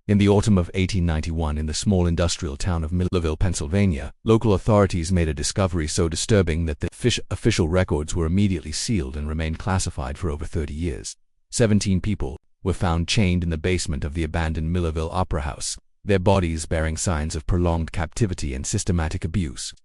In the autumn of 1891, in the small industrial town of Millerville, Pennsylvania, local authorities made a discovery so disturbing that the official records were immediately sealed and remained classified for over 30 years. 17 people were found chained in the basement of the abandoned Millerville Opera House, their bodies bearing signs of prolonged captivity and systematic abuse.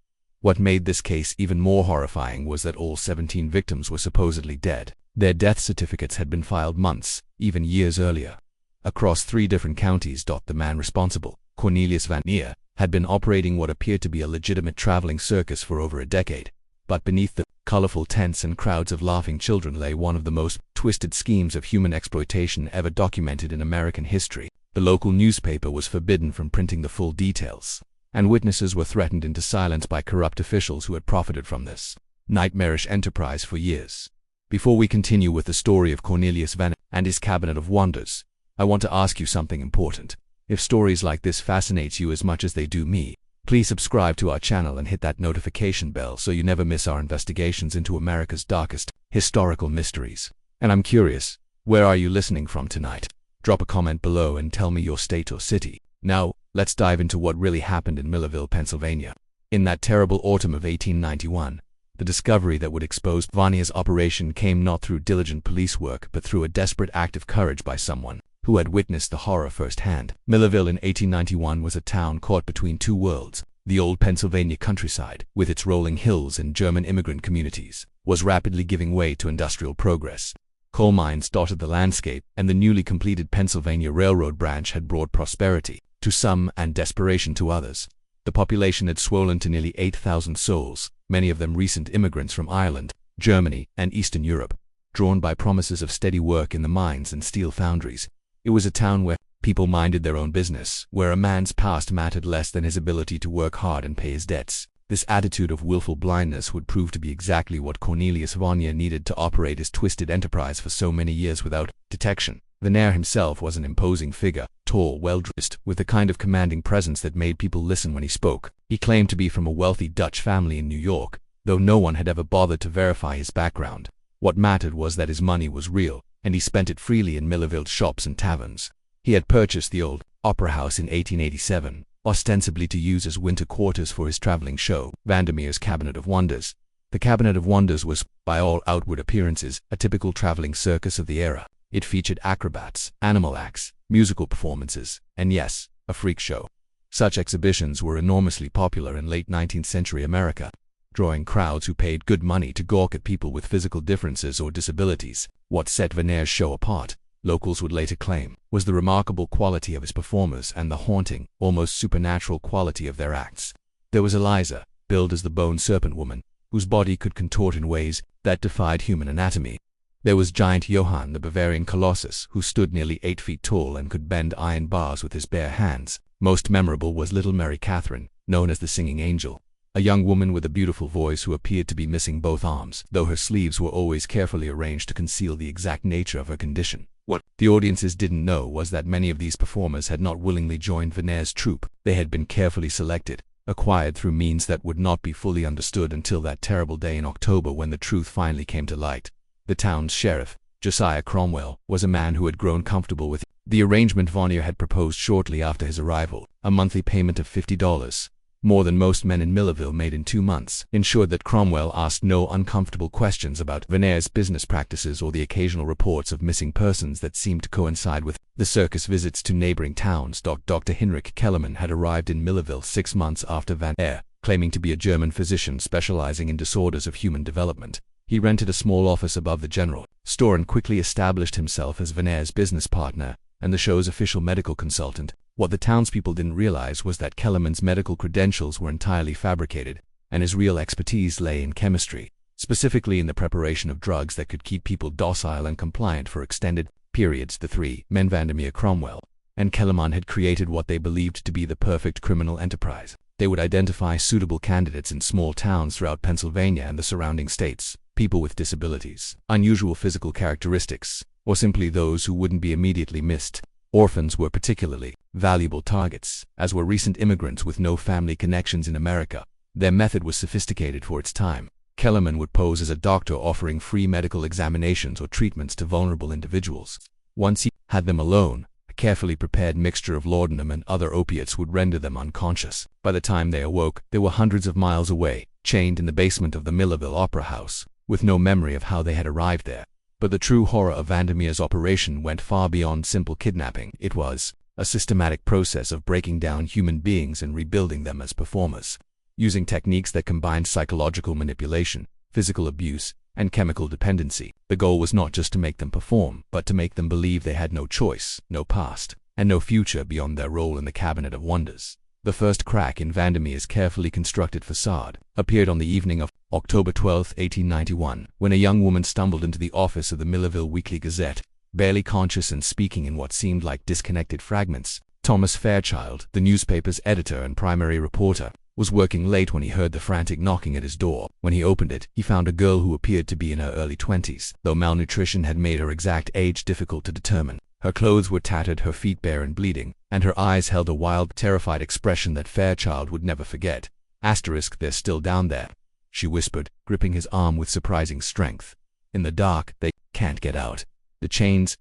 What made this case even more horrifying was that all 17 victims were supposedly dead. Their death certificates had been filed months, even years earlier. Across 3 different counties, the man responsible, Cornelius Van Neer, had been operating what appeared to be a legitimate traveling circus for over a decade. But beneath the colorful tents and crowds of laughing children lay one of the most twisted schemes of human exploitation ever documented in American history. The local newspaper was forbidden from printing the full details, and witnesses were threatened into silence by corrupt officials who had profited from this nightmarish enterprise for years. Before we continue with the story of Cornelius Van Neer and his cabinet of wonders, I want to ask you something important. If stories like this fascinate you as much as they do me, please subscribe to our channel and hit that notification bell so you never miss our investigations into America's darkest historical mysteries. And I'm curious, where are you listening from tonight? Drop a comment below and tell me your state or city. Now, let's dive into what really happened in Millerville, Pennsylvania. In that terrible autumn of 1891, the discovery that would expose Van Neer's operation came not through diligent police work but through a desperate act of courage by someone who had witnessed the horror firsthand. Millerville in 1891 was a town caught between 2 worlds. The old Pennsylvania countryside, with its rolling hills and German immigrant communities, was rapidly giving way to industrial progress. Coal mines dotted the landscape, and the newly completed Pennsylvania Railroad branch had brought prosperity to some and desperation to others. The population had swollen to nearly 8,000 souls, many of them recent immigrants from Ireland, Germany, and Eastern Europe, drawn by promises of steady work in the mines and steel foundries. It was a town where people minded their own business, where a man's past mattered less than his ability to work hard and pay his debts. This attitude of willful blindness would prove to be exactly what Cornelius Van Neer needed to operate his twisted enterprise for so many years without detection. Van Neer himself was an imposing figure, tall, well-dressed, with the kind of commanding presence that made people listen when he spoke. He claimed to be from a wealthy Dutch family in New York, though no one had ever bothered to verify his background. What mattered was that his money was real, and he spent it freely in Millerville shops and taverns. He had purchased the old Opera House in 1887, ostensibly to use as winter quarters for his traveling show, Vandermeer's Cabinet of Wonders. The Cabinet of Wonders was, by all outward appearances, a typical traveling circus of the era. It featured acrobats, animal acts, musical performances, and yes, a freak show. Such exhibitions were enormously popular in late 19th century America, drawing crowds who paid good money to gawk at people with physical differences or disabilities. What set Van Neer's show apart, locals would later claim, was the remarkable quality of his performers and the haunting, almost supernatural quality of their acts. There was Eliza, billed as the Bone Serpent Woman, whose body could contort in ways that defied human anatomy. There was giant Johann, the Bavarian Colossus, who stood nearly 8 feet tall and could bend iron bars with his bare hands. Most memorable was little Mary Catherine, known as the Singing Angel, a young woman with a beautiful voice who appeared to be missing both arms, though her sleeves were always carefully arranged to conceal the exact nature of her condition. What the audiences didn't know was that many of these performers had not willingly joined Van Neer's troupe. They had been carefully selected, acquired through means that would not be fully understood until that terrible day in October when the truth finally came to light. The town's sheriff, Josiah Cromwell, was a man who had grown comfortable with the arrangement Van Neer had proposed shortly after his arrival. A monthly payment of $50, more than most men in Millerville made in 2 months, ensured that Cromwell asked no uncomfortable questions about Van Neer's business practices or the occasional reports of missing persons that seemed to coincide with the circus visits to neighboring towns. Dr. Heinrich Kellerman had arrived in Millerville 6 months after Van Neer, claiming to be a German physician specializing in disorders of human development. He rented a small office above the general store and quickly established himself as Van Neer's business partner and the show's official medical consultant. What the townspeople didn't realize was that Kellerman's medical credentials were entirely fabricated, and his real expertise lay in chemistry, specifically in the preparation of drugs that could keep people docile and compliant for extended periods. The 3 men, Vandermeer, Cromwell, and Kellerman, had created what they believed to be the perfect criminal enterprise. They would identify suitable candidates in small towns throughout Pennsylvania and the surrounding states, people with disabilities, unusual physical characteristics, or simply those who wouldn't be immediately missed. Orphans were particularly valuable targets, as were recent immigrants with no family connections in America. Their method was sophisticated for its time. Kellerman would pose as a doctor offering free medical examinations or treatments to vulnerable individuals. Once he had them alone, A carefully prepared mixture of laudanum and other opiates would render them unconscious. By the time they awoke, they were hundreds of miles away, chained in the basement of the Millerville Opera House, with no memory of how they had arrived there. But the true horror of Vandermeer's operation went far beyond simple kidnapping. It was a systematic process of breaking down human beings and rebuilding them as performers, using techniques that combined psychological manipulation, physical abuse, and chemical dependency. The goal was not just to make them perform, but to make them believe they had no choice, no past, and no future beyond their role in the Cabinet of Wonders. The first crack in Vandermeer's carefully constructed facade appeared on the evening of October 12, 1891, when a young woman stumbled into the office of the Millerville Weekly Gazette, barely conscious and speaking in what seemed like disconnected fragments. Thomas Fairchild, the newspaper's editor and primary reporter, was working late when he heard the frantic knocking at his door. When he opened it, he found a girl who appeared to be in her early 20s, though malnutrition had made her exact age difficult to determine. Her clothes were tattered, her feet bare and bleeding, and her eyes held a wild, terrified expression that Fairchild would never forget. Asterisk, they're still down there, she whispered, gripping his arm with surprising strength. In the dark, they can't get out. The chains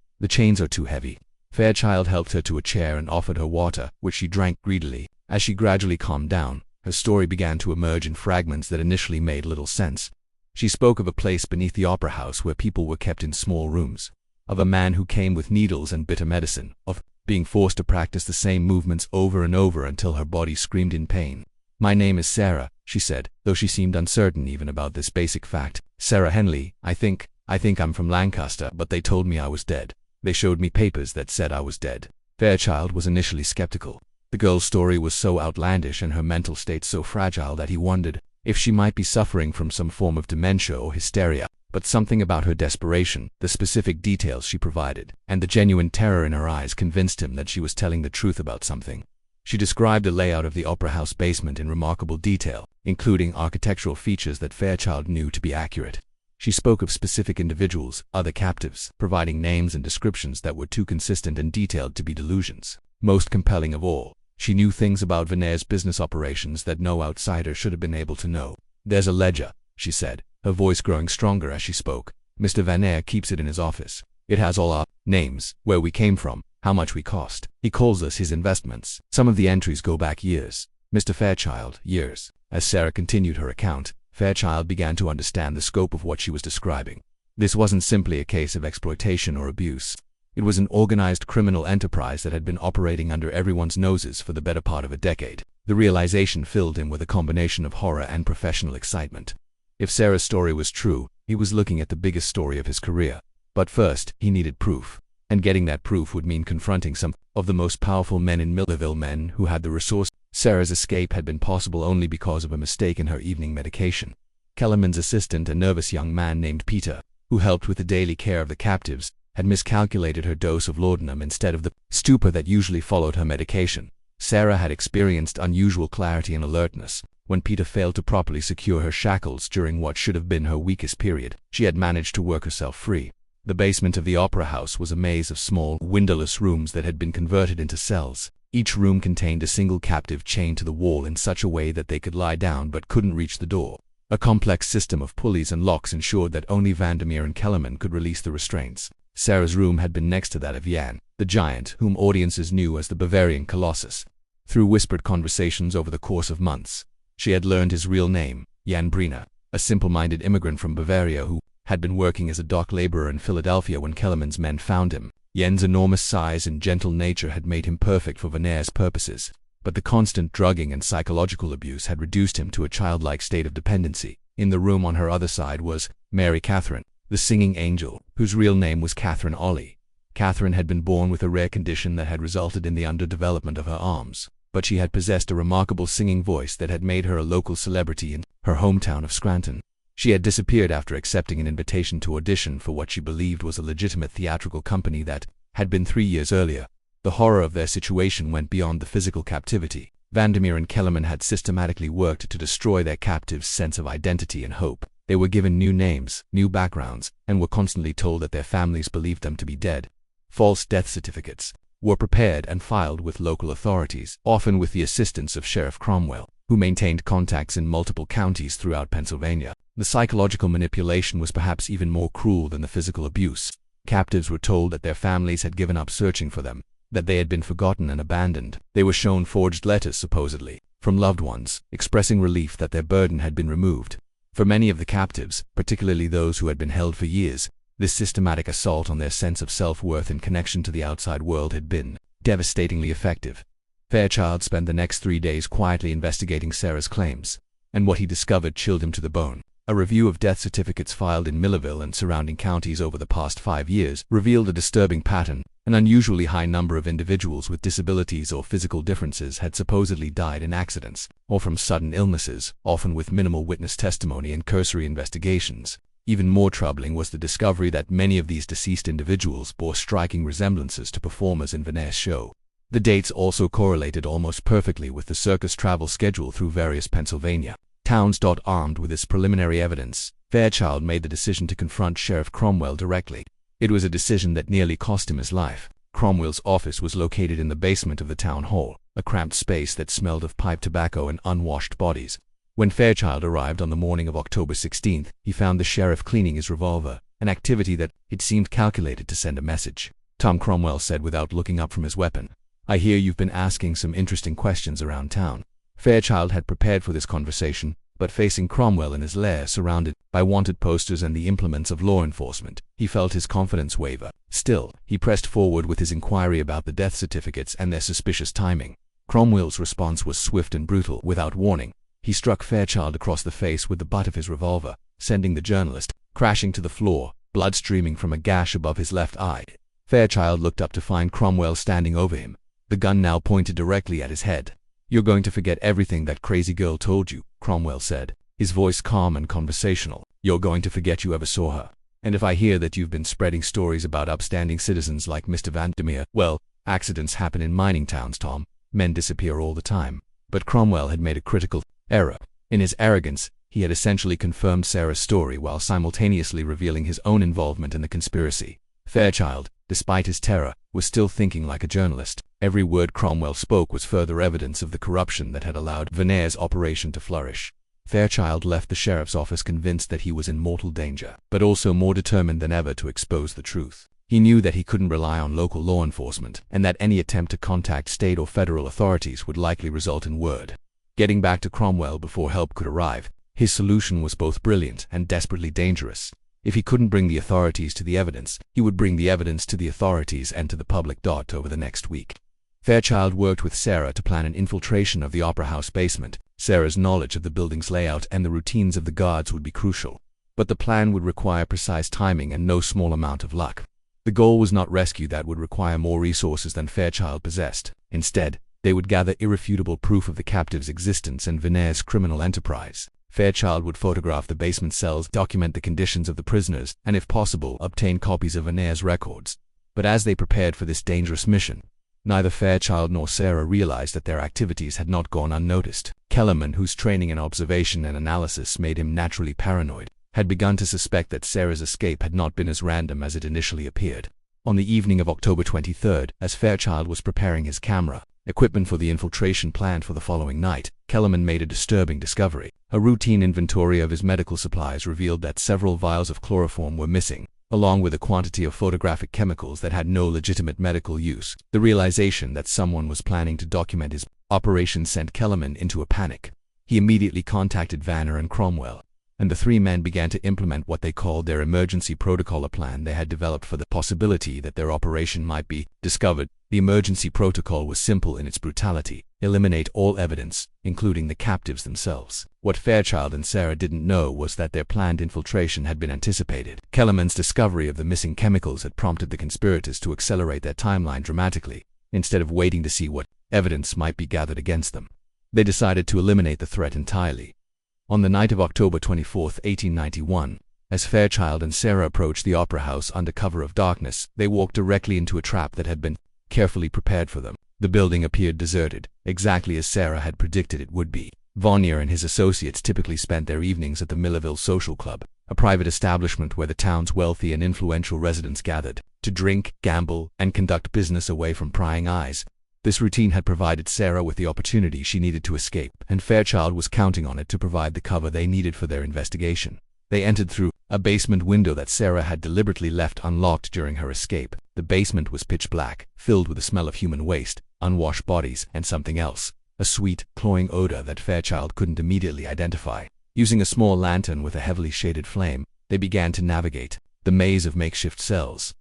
are too heavy. Fairchild helped her to a chair and offered her water, which she drank greedily. As she gradually calmed down, her story began to emerge in fragments that initially made little sense. She spoke of a place beneath the opera house where people were kept in small rooms, of a man who came with needles and bitter medicine, of being forced to practice the same movements over and over until her body screamed in pain. My name is Sarah, she said, though she seemed uncertain even about this basic fact. Sarah Henley, I think I'm from Lancaster, but they told me I was dead. They showed me papers that said I was dead. Fairchild was initially skeptical. The girl's story was so outlandish and her mental state so fragile that he wondered if she might be suffering from some form of dementia or hysteria. But something about her desperation, the specific details she provided, and the genuine terror in her eyes convinced him that she was telling the truth about something. She described the layout of the opera house basement in remarkable detail, including architectural features that Fairchild knew to be accurate. She spoke of specific individuals, other captives, providing names and descriptions that were too consistent and detailed to be delusions. Most compelling of all, she knew things about Vanaire's business operations that no outsider should have been able to know. There's a ledger, she said, her voice growing stronger as she spoke. Mr. Vanaire keeps it in his office. It has all our names, where we came from, how much we cost. He calls us his investments. Some of the entries go back years. Mr. Fairchild, years. As Sarah continued her account, Fairchild began to understand the scope of what she was describing. This wasn't simply a case of exploitation or abuse. It was an organized criminal enterprise that had been operating under everyone's noses for the better part of a decade. The realization filled him with a combination of horror and professional excitement. If Sarah's story was true, he was looking at the biggest story of his career. But first, he needed proof. And getting that proof would mean confronting some of the most powerful men in Millerville, men who had the resource. Sarah's escape had been possible only because of a mistake in her evening medication. Kellerman's assistant, a nervous young man named Peter, who helped with the daily care of the captives, had miscalculated her dose of laudanum instead of the stupor that usually followed her medication. Sarah had experienced unusual clarity and alertness when Peter failed to properly secure her shackles during what should have been her weakest period. She had managed to work herself free. The basement of the opera house was a maze of small, windowless rooms that had been converted into cells. Each room contained a single captive chained to the wall in such a way that they could lie down but couldn't reach the door. A complex system of pulleys and locks ensured that only Vandermeer and Kellerman could release the restraints. Sarah's room had been next to that of Jan, the giant, whom audiences knew as the Bavarian Colossus. Through whispered conversations over the course of months, she had learned his real name, Jan Brina, a simple-minded immigrant from Bavaria who had been working as a dock laborer in Philadelphia when Kellerman's men found him. Jan's enormous size and gentle nature had made him perfect for Vanaire's purposes, but the constant drugging and psychological abuse had reduced him to a childlike state of dependency. In the room on her other side was Mary Catherine, the singing angel, whose real name was Catherine Ollie. Catherine had been born with a rare condition that had resulted in the underdevelopment of her arms, but she had possessed a remarkable singing voice that had made her a local celebrity in her hometown of Scranton. She had disappeared after accepting an invitation to audition for what she believed was a legitimate theatrical company that had been 3 years earlier. The horror of their situation went beyond the physical captivity. Vandermeer and Kellerman had systematically worked to destroy their captives' sense of identity and hope. They were given new names, new backgrounds, and were constantly told that their families believed them to be dead. False death certificates were prepared and filed with local authorities, often with the assistance of Sheriff Cromwell, who maintained contacts in multiple counties throughout Pennsylvania. The psychological manipulation was perhaps even more cruel than the physical abuse. Captives were told that their families had given up searching for them, that they had been forgotten and abandoned. They were shown forged letters, supposedly, from loved ones, expressing relief that their burden had been removed. For many of the captives, particularly those who had been held for years, this systematic assault on their sense of self-worth in connection to the outside world had been devastatingly effective. Fairchild spent the next 3 days quietly investigating Sarah's claims, and what he discovered chilled him to the bone. A review of death certificates filed in Millerville and surrounding counties over the past 5 years revealed a disturbing pattern. An unusually high number of individuals with disabilities or physical differences had supposedly died in accidents, or from sudden illnesses, often with minimal witness testimony and cursory investigations. Even more troubling was the discovery that many of these deceased individuals bore striking resemblances to performers in Veneer's show. The dates also correlated almost perfectly with the circus travel schedule through various Pennsylvania towns. Armed with this preliminary evidence, Fairchild made the decision to confront Sheriff Cromwell directly. It was a decision that nearly cost him his life. Cromwell's office was located in the basement of the town hall, a cramped space that smelled of pipe tobacco and unwashed bodies. When Fairchild arrived on the morning of October 16th, he found the sheriff cleaning his revolver, an activity that, it seemed, calculated to send a message. "Tom," Cromwell said without looking up from his weapon, "I hear you've been asking some interesting questions around town." Fairchild had prepared for this conversation, but facing Cromwell in his lair surrounded by wanted posters and the implements of law enforcement, he felt his confidence waver. Still, he pressed forward with his inquiry about the death certificates and their suspicious timing. Cromwell's response was swift and brutal. Without warning, he struck Fairchild across the face with the butt of his revolver, sending the journalist crashing to the floor, blood streaming from a gash above his left eye. Fairchild looked up to find Cromwell standing over him, the gun now pointed directly at his head. "You're going to forget everything that crazy girl told you," Cromwell said, his voice calm and conversational. "You're going to forget you ever saw her. And if I hear that you've been spreading stories about upstanding citizens like Mr. Vandermeer, well, accidents happen in mining towns, Tom. Men disappear all the time." But Cromwell had made a critical error. In his arrogance, he had essentially confirmed Sarah's story while simultaneously revealing his own involvement in the conspiracy. Fairchild, despite his terror, was still thinking like a journalist. Every word Cromwell spoke was further evidence of the corruption that had allowed Veneer's operation to flourish. Fairchild left the sheriff's office convinced that he was in mortal danger, but also more determined than ever to expose the truth. He knew that he couldn't rely on local law enforcement, and that any attempt to contact state or federal authorities would likely result in word getting back to Cromwell before help could arrive. His solution was both brilliant and desperately dangerous. If he couldn't bring the authorities to the evidence, he would bring the evidence to the authorities and to the public. Over the next week, Fairchild worked with Sarah to plan an infiltration of the Opera House basement. Sarah's knowledge of the building's layout and the routines of the guards would be crucial, but the plan would require precise timing and no small amount of luck. The goal was not rescue that would require more resources than Fairchild possessed. Instead, they would gather irrefutable proof of the captive's existence and Veneer's criminal enterprise. Fairchild would photograph the basement cells, document the conditions of the prisoners, and if possible, obtain copies of Veneer's records. But as they prepared for this dangerous mission, neither Fairchild nor Sarah realized that their activities had not gone unnoticed. Kellerman, whose training in observation and analysis made him naturally paranoid, had begun to suspect that Sarah's escape had not been as random as it initially appeared. On the evening of October 23rd, as Fairchild was preparing his camera equipment for the infiltration planned for the following night, Kellerman made a disturbing discovery. A routine inventory of his medical supplies revealed that several vials of chloroform were missing, along with a quantity of photographic chemicals that had no legitimate medical use. The realization that someone was planning to document his operation sent Kellerman into a panic. He immediately contacted Vanner and Cromwell, and the three men began to implement what they called their emergency protocol, a plan they had developed for the possibility that their operation might be discovered. The emergency protocol was simple in its brutality: eliminate all evidence, including the captives themselves. What Fairchild and Sarah didn't know was that their planned infiltration had been anticipated. Kellerman's discovery of the missing chemicals had prompted the conspirators to accelerate their timeline dramatically. Instead of waiting to see what evidence might be gathered against them, they decided to eliminate the threat entirely. On the night of October 24, 1891, as Fairchild and Sarah approached the Opera House under cover of darkness, they walked directly into a trap that had been carefully prepared for them. The building appeared deserted, exactly as Sarah had predicted it would be. Vannier and his associates typically spent their evenings at the Millerville Social Club, a private establishment where the town's wealthy and influential residents gathered to drink, gamble, and conduct business away from prying eyes. This routine had provided Sarah with the opportunity she needed to escape, and Fairchild was counting on it to provide the cover they needed for their investigation. They entered through a basement window that Sarah had deliberately left unlocked during her escape. The basement was pitch black, filled with the smell of human waste, unwashed bodies, and something else, a sweet, cloying odor that Fairchild couldn't immediately identify. Using a small lantern with a heavily shaded flame, they began to navigate the maze of makeshift cells.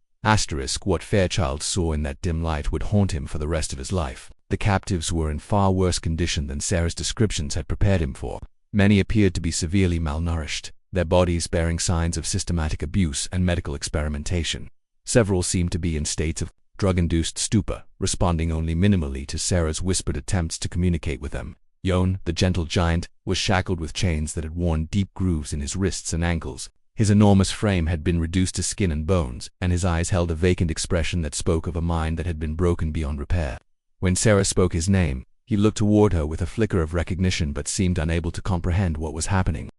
What Fairchild saw in that dim light would haunt him for the rest of his life. The captives were in far worse condition than Sarah's descriptions had prepared him for. Many appeared to be severely malnourished, their bodies bearing signs of systematic abuse and medical experimentation. Several seemed to be in states of drug-induced stupor, responding only minimally to Sarah's whispered attempts to communicate with them. Yon, the gentle giant, was shackled with chains that had worn deep grooves in his wrists and ankles. His enormous frame had been reduced to skin and bones, and his eyes held a vacant expression that spoke of a mind that had been broken beyond repair. When Sarah spoke his name, he looked toward her with a flicker of recognition but seemed unable to comprehend what was happening.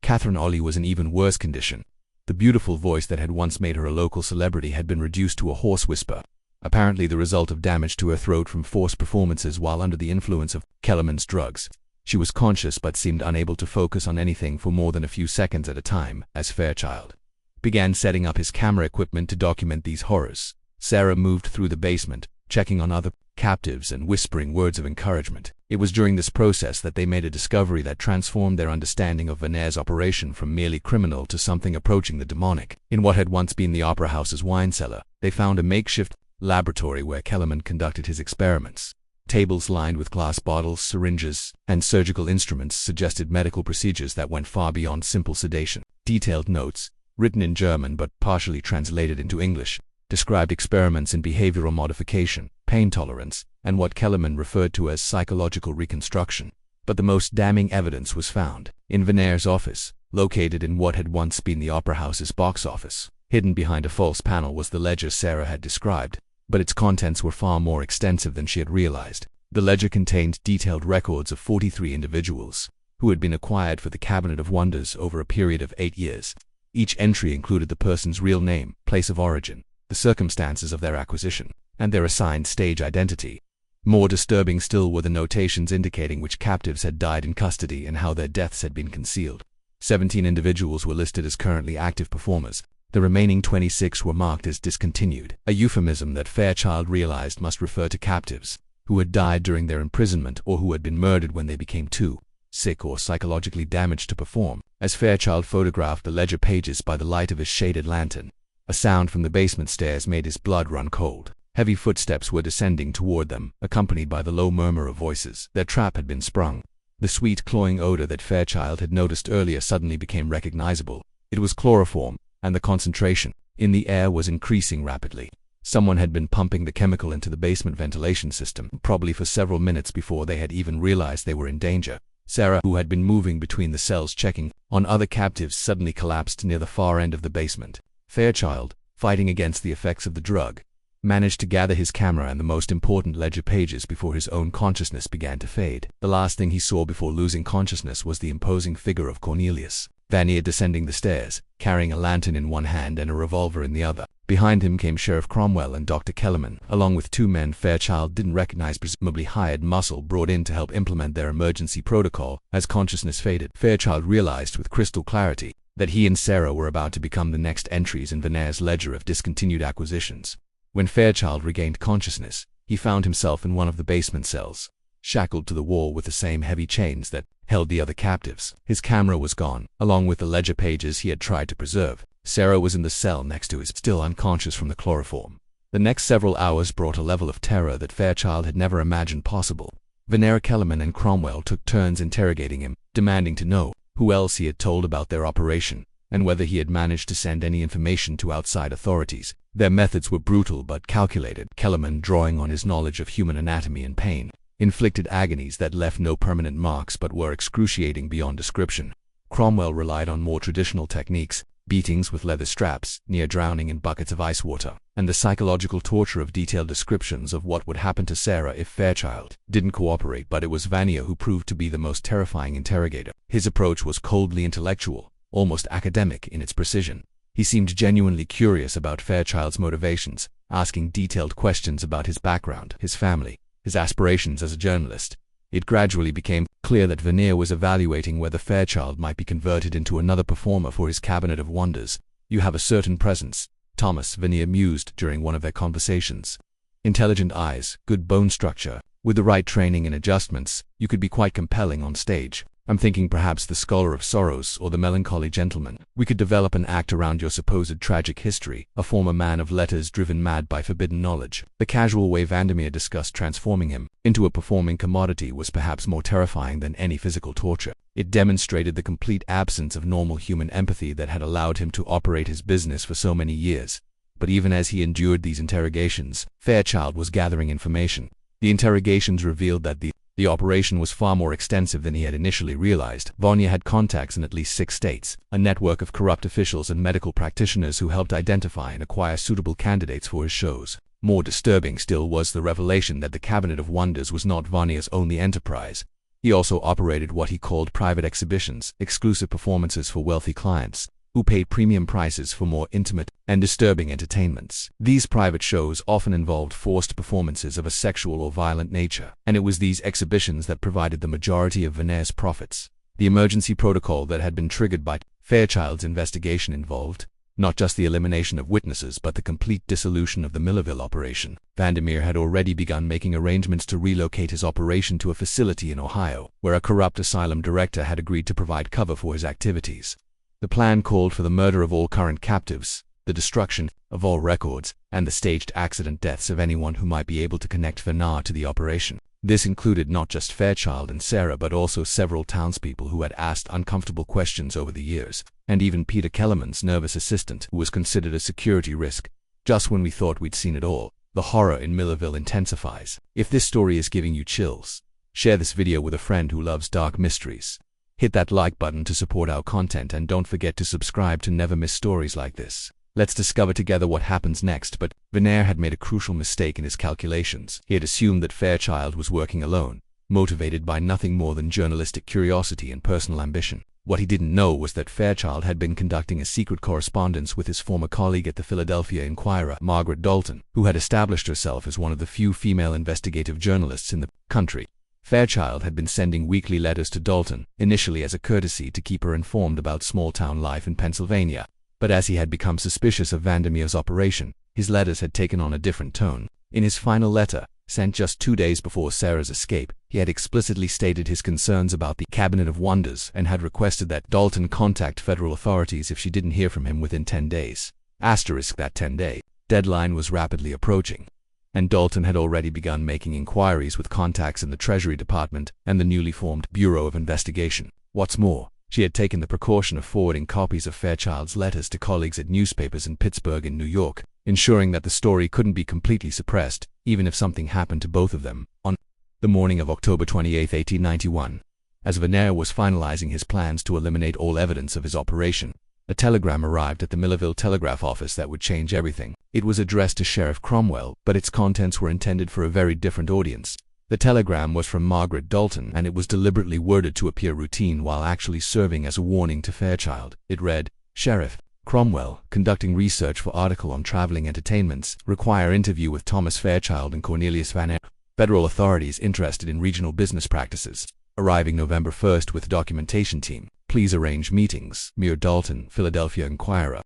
Catherine Ollie was in even worse condition. The beautiful voice that had once made her a local celebrity had been reduced to a hoarse whisper, apparently the result of damage to her throat from forced performances while under the influence of Kellerman's drugs. She was conscious but seemed unable to focus on anything for more than a few seconds at a time, as Fairchild began setting up his camera equipment to document these horrors. Sarah moved through the basement, checking on other captives and whispering words of encouragement. It was during this process that they made a discovery that transformed their understanding of Venere's operation from merely criminal to something approaching the demonic. In what had once been the Opera House's wine cellar, they found a makeshift laboratory where Kellerman conducted his experiments. Tables lined with glass bottles, syringes, and surgical instruments suggested medical procedures that went far beyond simple sedation. Detailed notes, written in German but partially translated into English, described experiments in behavioral modification, pain tolerance, and what Kellerman referred to as psychological reconstruction. But the most damning evidence was found in Venere's office, located in what had once been the Opera House's box office. Hidden behind a false panel was the ledger Sarah had described, but its contents were far more extensive than she had realized. The ledger contained detailed records of 43 individuals, who had been acquired for the Cabinet of Wonders over a period of 8 years. Each entry included the person's real name, place of origin, the circumstances of their acquisition, and their assigned stage identity. More disturbing still were the notations indicating which captives had died in custody and how their deaths had been concealed. 17 individuals were listed as currently active performers. The remaining 26 were marked as discontinued, a euphemism that Fairchild realized must refer to captives who had died during their imprisonment or who had been murdered when they became too sick or psychologically damaged to perform. As Fairchild photographed the ledger pages by the light of his shaded lantern, a sound from the basement stairs made his blood run cold. Heavy footsteps were descending toward them, accompanied by the low murmur of voices. Their trap had been sprung. The sweet, cloying odor that Fairchild had noticed earlier suddenly became recognizable. It was chloroform, and the concentration in the air was increasing rapidly. Someone had been pumping the chemical into the basement ventilation system, probably for several minutes before they had even realized they were in danger. Sarah, who had been moving between the cells checking on other captives, suddenly collapsed near the far end of the basement. Fairchild, fighting against the effects of the drug, managed to gather his camera and the most important ledger pages before his own consciousness began to fade. The last thing he saw before losing consciousness was the imposing figure of Cornelius Vanier descending the stairs, carrying a lantern in one hand and a revolver in the other. Behind him came Sheriff Cromwell and Dr. Kellerman, along with 2 men Fairchild didn't recognize, presumably hired muscle brought in to help implement their emergency protocol. As consciousness faded, Fairchild realized with crystal clarity that he and Sarah were about to become the next entries in Venere's ledger of discontinued acquisitions. When Fairchild regained consciousness, he found himself in one of the basement cells, shackled to the wall with the same heavy chains that held the other captives. His camera was gone, along with the ledger pages he had tried to preserve. Sarah was in the cell next to his, still unconscious from the chloroform. The next several hours brought a level of terror that Fairchild had never imagined possible. Venere, Kellerman, and Cromwell took turns interrogating him, demanding to know who else he had told about their operation, and whether he had managed to send any information to outside authorities. Their methods were brutal but calculated, Kellerman drawing on his knowledge of human anatomy and pain. Inflicted agonies that left no permanent marks but were excruciating beyond description. Cromwell relied on more traditional techniques, beatings with leather straps, near drowning in buckets of ice water, and the psychological torture of detailed descriptions of what would happen to Sarah if Fairchild didn't cooperate. But it was Vanier who proved to be the most terrifying interrogator. His approach was coldly intellectual, almost academic in its precision. He seemed genuinely curious about Fairchild's motivations, asking detailed questions about his background, his family, his aspirations as a journalist, It gradually became clear that Vernier was evaluating whether Fairchild might be converted into another performer for his Cabinet of Wonders. "You have a certain presence," Thomas Vernier mused during one of their conversations. "Intelligent eyes, good bone structure. With the right training and adjustments, you could be quite compelling on stage. I'm thinking perhaps the Scholar of Sorrows or the Melancholy Gentleman. We could develop an act around your supposed tragic history, a former man of letters driven mad by forbidden knowledge." The casual way Vandermeer discussed transforming him into a performing commodity was perhaps more terrifying than any physical torture. It demonstrated the complete absence of normal human empathy that had allowed him to operate his business for so many years. But even as he endured these interrogations, Fairchild was gathering information. The interrogations revealed that the operation was far more extensive than he had initially realized. Vernier had contacts in at least 6 states, a network of corrupt officials and medical practitioners who helped identify and acquire suitable candidates for his shows. More disturbing still was the revelation that the Cabinet of Wonders was not Vernier's only enterprise. He also operated what he called private exhibitions, exclusive performances for wealthy clients, who paid premium prices for more intimate and disturbing entertainments. These private shows often involved forced performances of a sexual or violent nature, and it was these exhibitions that provided the majority of Vernier's profits. The emergency protocol that had been triggered by Fairchild's investigation involved not just the elimination of witnesses but the complete dissolution of the Millerville operation. Vandermeer had already begun making arrangements to relocate his operation to a facility in Ohio, where a corrupt asylum director had agreed to provide cover for his activities. The plan called for the murder of all current captives, the destruction of all records, and the staged accident deaths of anyone who might be able to connect Vernier to the operation. This included not just Fairchild and Sarah but also several townspeople who had asked uncomfortable questions over the years, and even Peter Kellerman's nervous assistant, who was considered a security risk. Just when we thought we'd seen it all, the horror in Millerville intensifies. If this story is giving you chills, share this video with a friend who loves dark mysteries. Hit that like button to support our content and don't forget to subscribe to never miss stories like this. Let's discover together what happens next. But Vernier had made a crucial mistake in his calculations. He had assumed that Fairchild was working alone, motivated by nothing more than journalistic curiosity and personal ambition. What he didn't know was that Fairchild had been conducting a secret correspondence with his former colleague at the Philadelphia Inquirer, Margaret Dalton, who had established herself as one of the few female investigative journalists in the country. Fairchild had been sending weekly letters to Dalton, initially as a courtesy to keep her informed about small-town life in Pennsylvania. But as he had become suspicious of Vandermeer's operation, his letters had taken on a different tone. In his final letter, sent just 2 days before Sarah's escape, he had explicitly stated his concerns about the Cabinet of Wonders and had requested that Dalton contact federal authorities if she didn't hear from him within 10 days. Asterisk that 10-day deadline was rapidly approaching, and Dalton had already begun making inquiries with contacts in the Treasury Department and the newly formed Bureau of Investigation. What's more, she had taken the precaution of forwarding copies of Fairchild's letters to colleagues at newspapers in Pittsburgh and New York, ensuring that the story couldn't be completely suppressed, even if something happened to both of them. On the morning of October 28, 1891, as Vernier was finalizing his plans to eliminate all evidence of his operation, a telegram arrived at the Millerville telegraph office that would change everything. It was addressed to Sheriff Cromwell, but its contents were intended for a very different audience. The telegram was from Margaret Dalton, and it was deliberately worded to appear routine while actually serving as a warning to Fairchild. It read, "Sheriff Cromwell, conducting research for article on traveling entertainments, require interview with Thomas Fairchild and Cornelius Van Eyck, federal authorities interested in regional business practices, arriving November 1st with documentation team. Please arrange meetings. Mere Dalton, Philadelphia Inquirer."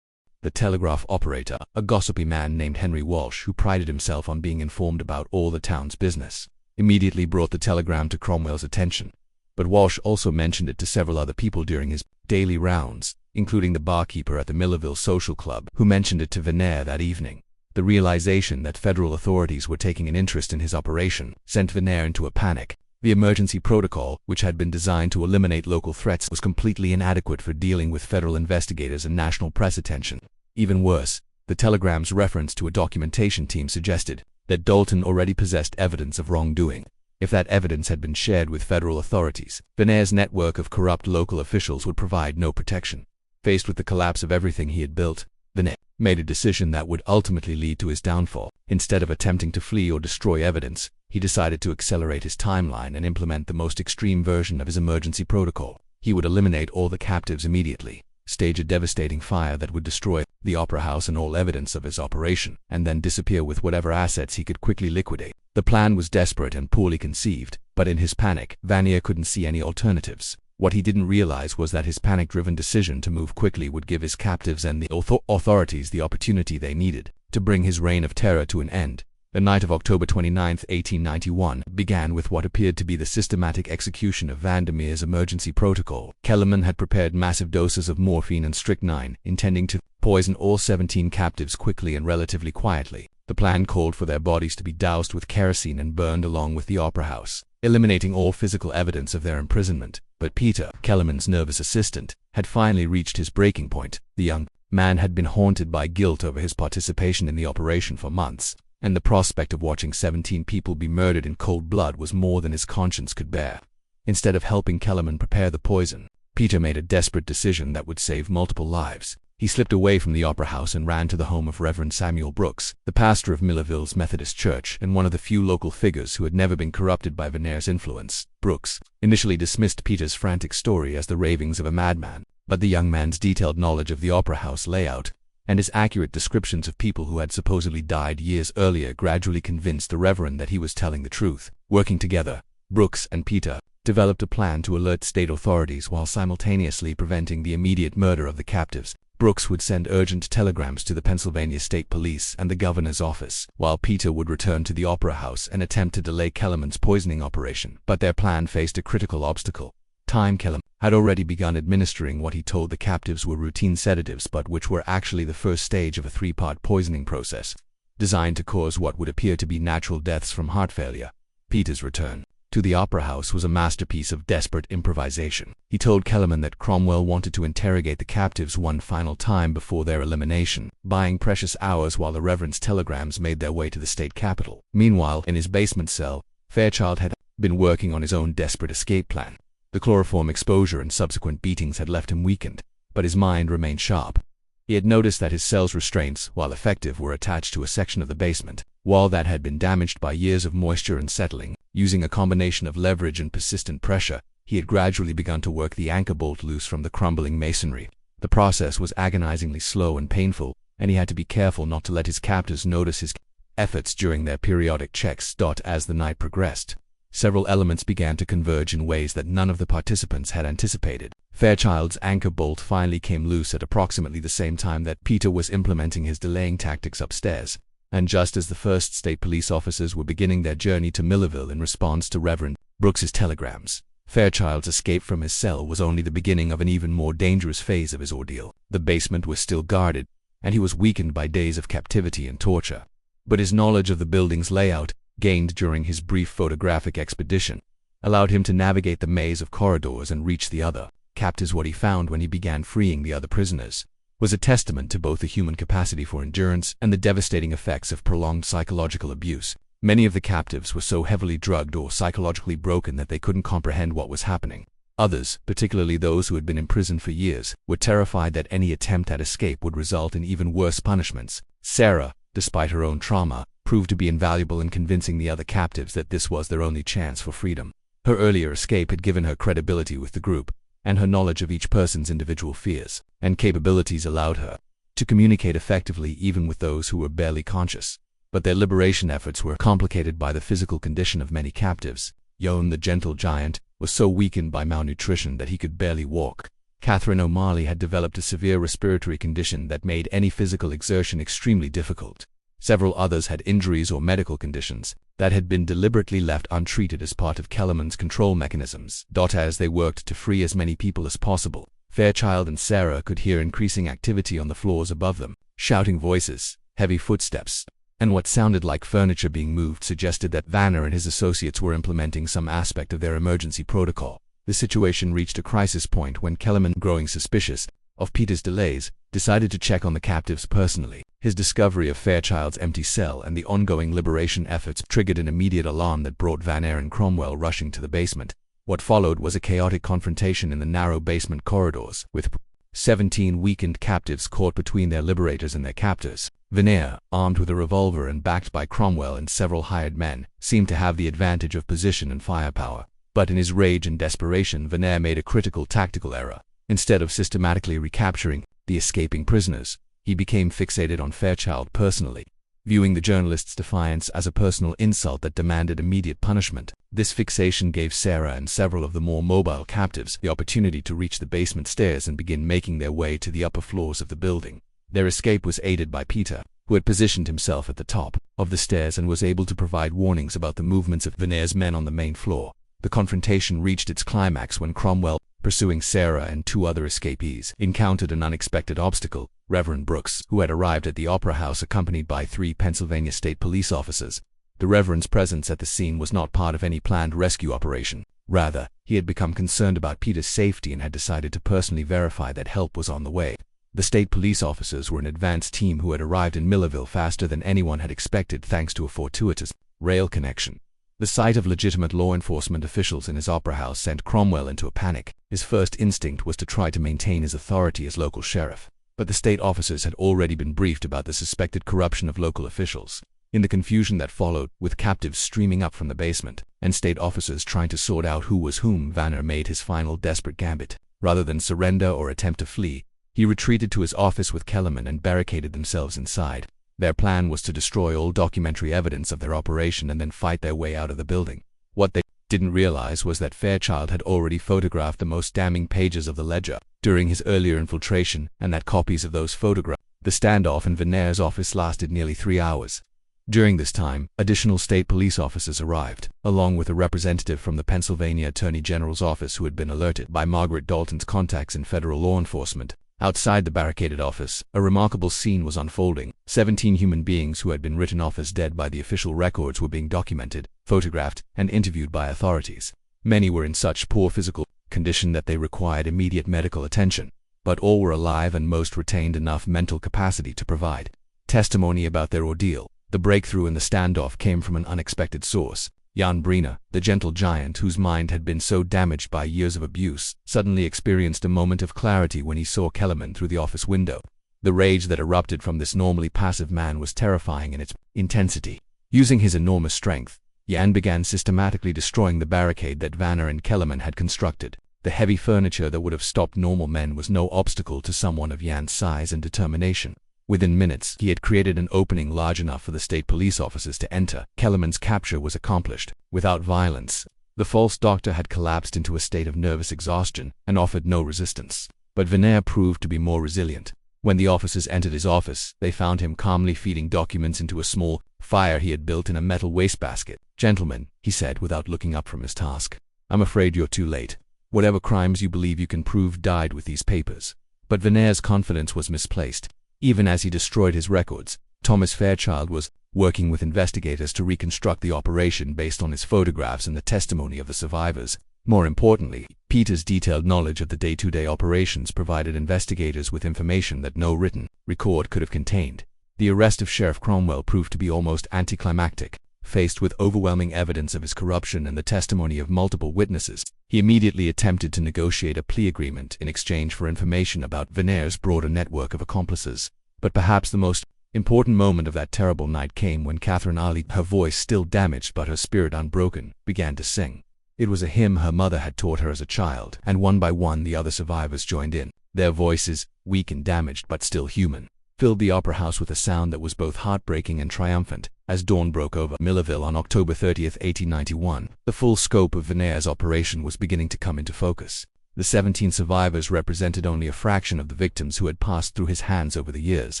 The telegraph operator, a gossipy man named Henry Walsh who prided himself on being informed about all the town's business, immediately brought the telegram to Cromwell's attention. But Walsh also mentioned it to several other people during his daily rounds, including the barkeeper at the Millerville Social Club, who mentioned it to Vernier that evening. The realization that federal authorities were taking an interest in his operation sent Vernier into a panic. The emergency protocol, which had been designed to eliminate local threats, was completely inadequate for dealing with federal investigators and national press attention. Even worse, the telegram's reference to a documentation team suggested that Dalton already possessed evidence of wrongdoing. If that evidence had been shared with federal authorities, Vernier's network of corrupt local officials would provide no protection. Faced with the collapse of everything he had built, Vernier made a decision that would ultimately lead to his downfall. Instead of attempting to flee or destroy evidence, he decided to accelerate his timeline and implement the most extreme version of his emergency protocol. He would eliminate all the captives immediately, stage a devastating fire that would destroy the opera house and all evidence of his operation, and then disappear with whatever assets he could quickly liquidate. The plan was desperate and poorly conceived, but But in his panic, Vanier couldn't see any alternatives. What he didn't realize was that his panic-driven decision to move quickly would give his captives and the authorities the opportunity they needed to bring his reign of terror to an end. The night of October 29, 1891, began with what appeared to be the systematic execution of Vandermeer's emergency protocol. Kellerman had prepared massive doses of morphine and strychnine, intending to poison all 17 captives quickly and relatively quietly. The plan called for their bodies to be doused with kerosene and burned along with the opera house, eliminating all physical evidence of their imprisonment. But Peter, Kellerman's nervous assistant, had finally reached his breaking point. The young man had been haunted by guilt over his participation in the operation for months, and the prospect of watching 17 people be murdered in cold blood was more than his conscience could bear. Instead of helping Kellerman prepare the poison, Peter made a desperate decision that would save multiple lives. He slipped away from the opera house and ran to the home of Reverend Samuel Brooks, the pastor of Millerville's Methodist Church and one of the few local figures who had never been corrupted by Vanier's influence. Brooks initially dismissed Peter's frantic story as the ravings of a madman, but the young man's detailed knowledge of the opera house layout and his accurate descriptions of people who had supposedly died years earlier gradually convinced the Reverend that he was telling the truth. Working together, Brooks and Peter developed a plan to alert state authorities while simultaneously preventing the immediate murder of the captives. Brooks would send urgent telegrams to the Pennsylvania State Police and the governor's office, while Peter would return to the opera house and attempt to delay Kellerman's poisoning operation. But their plan faced a critical obstacle. Kellerman had already begun administering what he told the captives were routine sedatives but which were actually the first stage of a three-part poisoning process, designed to cause what would appear to be natural deaths from heart failure. Peter's return to the opera house was a masterpiece of desperate improvisation. He told Kellerman that Cromwell wanted to interrogate the captives one final time before their elimination, buying precious hours while the Reverend's telegrams made their way to the state capitol. Meanwhile, in his basement cell, Fairchild had been working on his own desperate escape plan. The chloroform exposure and subsequent beatings had left him weakened, but his mind remained sharp. He had noticed that his cell's restraints, while effective, were attached to a section of the basement wall that had been damaged by years of moisture and settling. Using a combination of leverage and persistent pressure, he had gradually begun to work the anchor bolt loose from the crumbling masonry. The process was agonizingly slow and painful, and he had to be careful not to let his captors notice his efforts during their periodic checks. As the night progressed, several elements began to converge in ways that none of the participants had anticipated. Fairchild's anchor bolt finally came loose at approximately the same time that Peter was implementing his delaying tactics upstairs, and just as the first state police officers were beginning their journey to Millerville in response to Reverend Brooks's telegrams, Fairchild's escape from his cell was only the beginning of an even more dangerous phase of his ordeal. The basement was still guarded, and he was weakened by days of captivity and torture. But his knowledge of the building's layout, gained during his brief photographic expedition, allowed him to navigate the maze of corridors and reach the other captives. What he found when he began freeing the other prisoners was a testament to both the human capacity for endurance and the devastating effects of prolonged psychological abuse. Many of the captives were so heavily drugged or psychologically broken that they couldn't comprehend what was happening. Others, particularly those who had been imprisoned for years, were terrified that any attempt at escape would result in even worse punishments. Sarah, despite her own trauma, proved to be invaluable in convincing the other captives that this was their only chance for freedom. Her earlier escape had given her credibility with the group, and her knowledge of each person's individual fears and capabilities allowed her to communicate effectively even with those who were barely conscious. But their liberation efforts were complicated by the physical condition of many captives. Yon, the gentle giant, was so weakened by malnutrition that he could barely walk. Catherine O'Malley had developed a severe respiratory condition that made any physical exertion extremely difficult. Several others had injuries or medical conditions that had been deliberately left untreated as part of Kellerman's control mechanisms. As they worked to free as many people as possible, Fairchild and Sarah could hear increasing activity on the floors above them. Shouting voices, heavy footsteps, and what sounded like furniture being moved suggested that Vanner and his associates were implementing some aspect of their emergency protocol. The situation reached a crisis point when Kellerman, growing suspicious of Peter's delays, decided to check on the captives personally. His discovery of Fairchild's empty cell and the ongoing liberation efforts triggered an immediate alarm that brought Vanner and Cromwell rushing to the basement. What followed was a chaotic confrontation in the narrow basement corridors, with 17 weakened captives caught between their liberators and their captors. Vanner, armed with a revolver and backed by Cromwell and several hired men, seemed to have the advantage of position and firepower. But in his rage and desperation, Vanner made a critical tactical error. Instead of systematically recapturing the escaping prisoners, he became fixated on Fairchild personally. viewing the journalist's defiance as a personal insult that demanded immediate punishment. This fixation gave Sarah and several of the more mobile captives the opportunity to reach the basement stairs and begin making their way to the upper floors of the building. Their escape was aided by Peter, who had positioned himself at the top of the stairs and was able to provide warnings about the movements of Veneer's men on the main floor. The confrontation reached its climax when Cromwell, pursuing Sarah and two other escapees, encountered an unexpected obstacle. Reverend Brooks, who had arrived at the Opera House accompanied by 3 Pennsylvania State Police officers. The Reverend's presence at the scene was not part of any planned rescue operation. Rather, he had become concerned about Peter's safety and had decided to personally verify that help was on the way. The state police officers were an advanced team who had arrived in Millerville faster than anyone had expected thanks to a fortuitous rail connection. The sight of legitimate law enforcement officials in his opera house sent Cromwell into a panic. His first instinct was to try to maintain his authority as local sheriff. But the state officers had already been briefed about the suspected corruption of local officials. In the confusion that followed, with captives streaming up from the basement, and state officers trying to sort out who was whom, Vanner made his final desperate gambit. Rather than surrender or attempt to flee, he retreated to his office with Kellerman and barricaded themselves inside. Their plan was to destroy all documentary evidence of their operation and then fight their way out of the building. What they didn't realize was that Fairchild had already photographed the most damning pages of the ledger during his earlier infiltration, and that copies of those photographs. The standoff in Veneer's office lasted nearly 3 hours. During this time, additional state police officers arrived, along with a representative from the Pennsylvania Attorney General's office who had been alerted by Margaret Dalton's contacts in federal law enforcement. Outside the barricaded office, a remarkable scene was unfolding. 17 human beings who had been written off as dead by the official records were being documented, photographed, and interviewed by authorities. Many were in such poor physical condition that they required immediate medical attention, but all were alive and most retained enough mental capacity to provide testimony about their ordeal. The breakthrough in the standoff came from an unexpected source. Jan Brina, the gentle giant whose mind had been so damaged by years of abuse, suddenly experienced a moment of clarity when he saw Kellerman through the office window. The rage that erupted from this normally passive man was terrifying in its intensity. Using his enormous strength, Jan began systematically destroying the barricade that Vanner and Kellerman had constructed. The heavy furniture that would have stopped normal men was no obstacle to someone of Jan's size and determination. Within minutes, he had created an opening large enough for the state police officers to enter. Kellerman's capture was accomplished without violence. The false doctor had collapsed into a state of nervous exhaustion and offered no resistance. But Veneer proved to be more resilient. When the officers entered his office, they found him calmly feeding documents into a small fire he had built in a metal wastebasket. "Gentlemen," he said without looking up from his task, "I'm afraid you're too late. Whatever crimes you believe you can prove died with these papers." But Veneer's confidence was misplaced. Even as he destroyed his records, Thomas Fairchild was working with investigators to reconstruct the operation based on his photographs and the testimony of the survivors. More importantly, Peter's detailed knowledge of the day-to-day operations provided investigators with information that no written record could have contained. The arrest of Sheriff Cromwell proved to be almost anticlimactic. Faced with overwhelming evidence of his corruption and the testimony of multiple witnesses, he immediately attempted to negotiate a plea agreement in exchange for information about Veneer's broader network of accomplices. But perhaps the most important moment of that terrible night came when Catherine Ali, her voice still damaged but her spirit unbroken, began to sing. It was a hymn her mother had taught her as a child, and one by one the other survivors joined in. Their voices, weak and damaged but still human, filled the opera house with a sound that was both heartbreaking and triumphant. As dawn broke over Millerville on October 30th, 1891, the full scope of Veneer's operation was beginning to come into focus. The 17 survivors represented only a fraction of the victims who had passed through his hands over the years.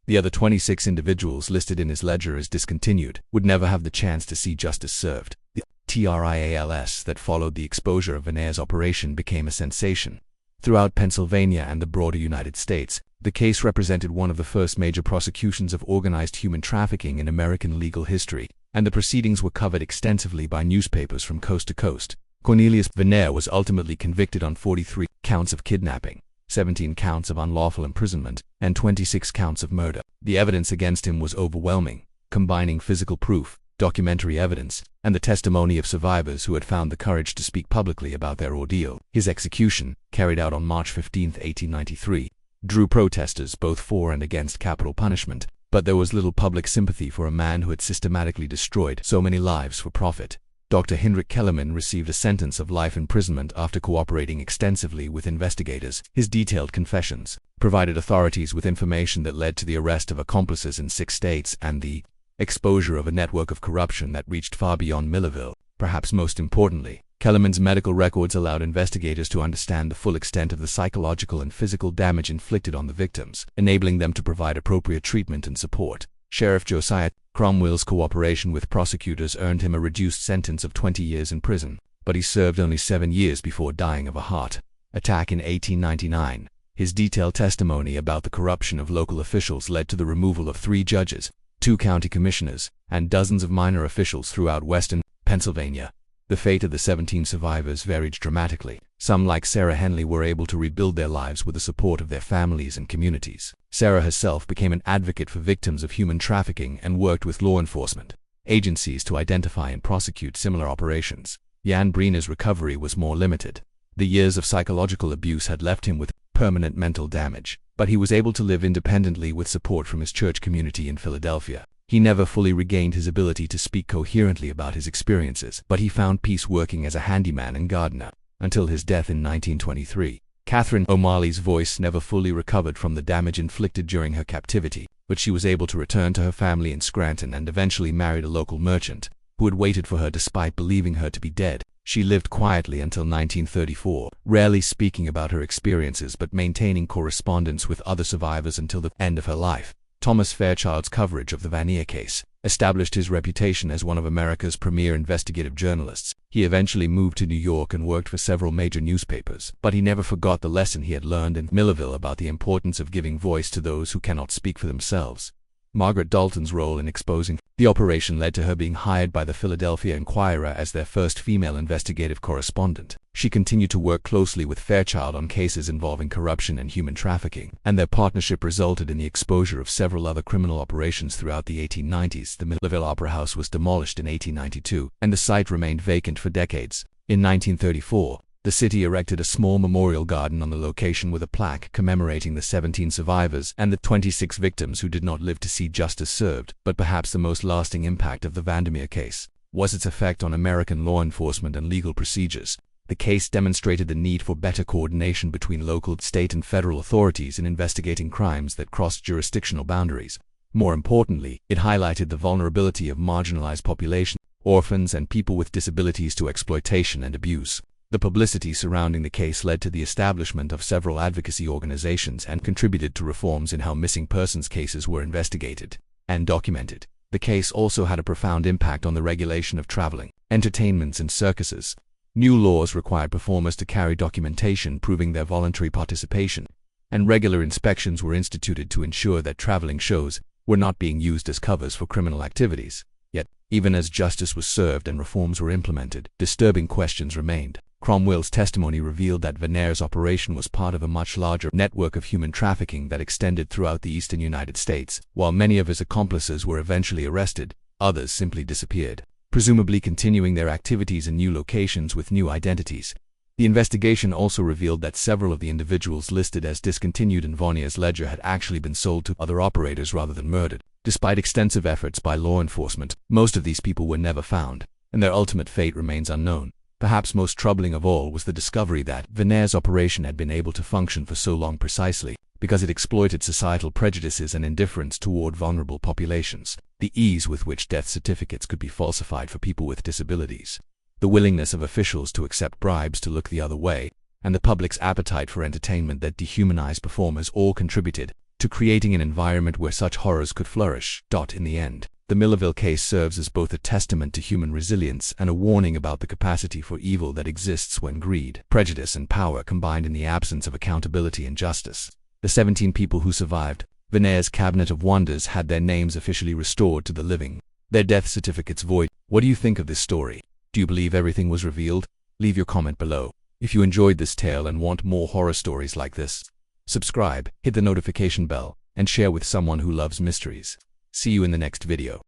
The other 26 individuals listed in his ledger as discontinued would never have the chance to see justice served. The trials that followed the exposure of Veneer's operation became a sensation. Throughout Pennsylvania and the broader United States, the case represented one of the first major prosecutions of organized human trafficking in American legal history, and the proceedings were covered extensively by newspapers from coast to coast. Cornelius Veneer was ultimately convicted on 43 counts of kidnapping, 17 counts of unlawful imprisonment, and 26 counts of murder. The evidence against him was overwhelming, combining physical proof, documentary evidence, and the testimony of survivors who had found the courage to speak publicly about their ordeal. His execution, carried out on March 15, 1893, drew protesters both for and against capital punishment, but there was little public sympathy for a man who had systematically destroyed so many lives for profit. Dr. Heinrich Kellerman received a sentence of life imprisonment after cooperating extensively with investigators. His detailed confessions provided authorities with information that led to the arrest of accomplices in 6 states and the exposure of a network of corruption that reached far beyond Millerville. Perhaps most importantly, Kellerman's medical records allowed investigators to understand the full extent of the psychological and physical damage inflicted on the victims, enabling them to provide appropriate treatment and support. Sheriff Josiah Cromwell's cooperation with prosecutors earned him a reduced sentence of 20 years in prison, but he served only 7 years before dying of a heart attack in 1899. His detailed testimony about the corruption of local officials led to the removal of 3 judges, 2 county commissioners, and dozens of minor officials throughout western Pennsylvania. The fate of the 17 survivors varied dramatically. Some, like Sarah Henley, were able to rebuild their lives with the support of their families and communities. Sarah herself became an advocate for victims of human trafficking and worked with law enforcement agencies to identify and prosecute similar operations. Jan Brina's recovery was more limited. The years of psychological abuse had left him with permanent mental damage, but he was able to live independently with support from his church community in Philadelphia. He never fully regained his ability to speak coherently about his experiences, but he found peace working as a handyman and gardener, until his death in 1923. Catherine O'Malley's voice never fully recovered from the damage inflicted during her captivity, but she was able to return to her family in Scranton and eventually married a local merchant, who had waited for her despite believing her to be dead. She lived quietly until 1934, rarely speaking about her experiences but maintaining correspondence with other survivors until the end of her life. Thomas Fairchild's coverage of the Vanier case established his reputation as one of America's premier investigative journalists. He eventually moved to New York and worked for several major newspapers, but he never forgot the lesson he had learned in Millerville about the importance of giving voice to those who cannot speak for themselves. Margaret Dalton's role in exposing the operation led to her being hired by the Philadelphia Inquirer as their first female investigative correspondent. She continued to work closely with Fairchild on cases involving corruption and human trafficking, and their partnership resulted in the exposure of several other criminal operations throughout the 1890s. The Millerville Opera House was demolished in 1892, and the site remained vacant for decades. In 1934, the city erected a small memorial garden on the location with a plaque commemorating the 17 survivors and the 26 victims who did not live to see justice served. But perhaps the most lasting impact of the Vandermeer case was its effect on American law enforcement and legal procedures. The case demonstrated the need for better coordination between local, state, and federal authorities in investigating crimes that crossed jurisdictional boundaries. More importantly, it highlighted the vulnerability of marginalized populations, orphans, and people with disabilities to exploitation and abuse. The publicity surrounding the case led to the establishment of several advocacy organizations and contributed to reforms in how missing persons cases were investigated and documented. The case also had a profound impact on the regulation of traveling entertainments and circuses. New laws required performers to carry documentation proving their voluntary participation, and regular inspections were instituted to ensure that traveling shows were not being used as covers for criminal activities. Yet, even as justice was served and reforms were implemented, disturbing questions remained. Cromwell's testimony revealed that Vanier's operation was part of a much larger network of human trafficking that extended throughout the eastern United States. While many of his accomplices were eventually arrested, others simply disappeared, presumably continuing their activities in new locations with new identities. The investigation also revealed that several of the individuals listed as discontinued in Vanier's ledger had actually been sold to other operators rather than murdered. Despite extensive efforts by law enforcement, most of these people were never found, and their ultimate fate remains unknown. Perhaps most troubling of all was the discovery that Vanier's operation had been able to function for so long precisely because it exploited societal prejudices and indifference toward vulnerable populations. The ease with which death certificates could be falsified for people with disabilities, the willingness of officials to accept bribes to look the other way, and the public's appetite for entertainment that dehumanized performers all contributed to creating an environment where such horrors could flourish. In the end, the Millerville case serves as both a testament to human resilience and a warning about the capacity for evil that exists when greed, prejudice, and power combined in the absence of accountability and justice. The 17 people who survived Vanier's Cabinet of Wonders had their names officially restored to the living, their death certificates void. What do you think of this story? Do you believe everything was revealed? Leave your comment below. If you enjoyed this tale and want more horror stories like this, subscribe, hit the notification bell, and share with someone who loves mysteries. See you in the next video.